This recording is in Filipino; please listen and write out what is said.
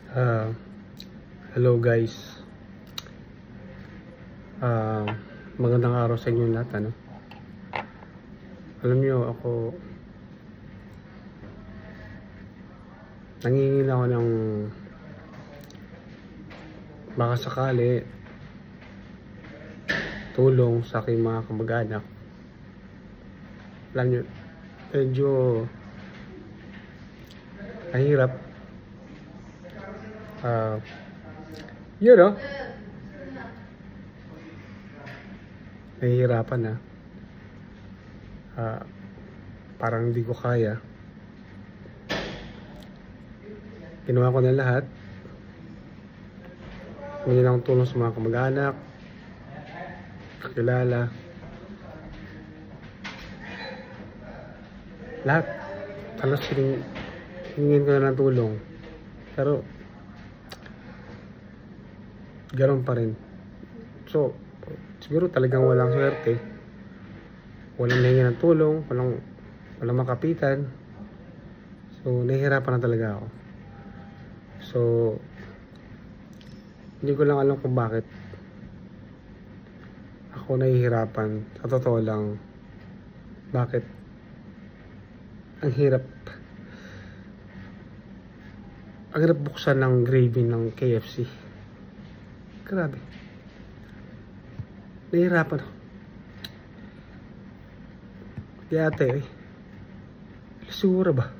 Uh, Hello guys. Magandang araw sa inyo lahat. Alam niyo ako, nangingin ako ng baka sakali tulong sa aking mga kamag-anak. Alam niyo, medyo mahirap. Nahihirapan na. Parang hindi ko kaya. Ginawa ko na lahat. Humingi ng tulong sa mga kamag-anak, kakilala. Lahat. Halos hingin ko na ng tulong. Pero ganoon pa rin. So, siguro talagang walang swerte. Walang nahingi ng tulong, walang makapitan. So, nahihirapan na talaga ako. So, hindi ko lang alam kung bakit ako nahihirapan. Sa totoo lang, bakit ang hirap buksan ng gravy ng KFC. Grabe. Nahihirapan ako. Di ate, siguro ba?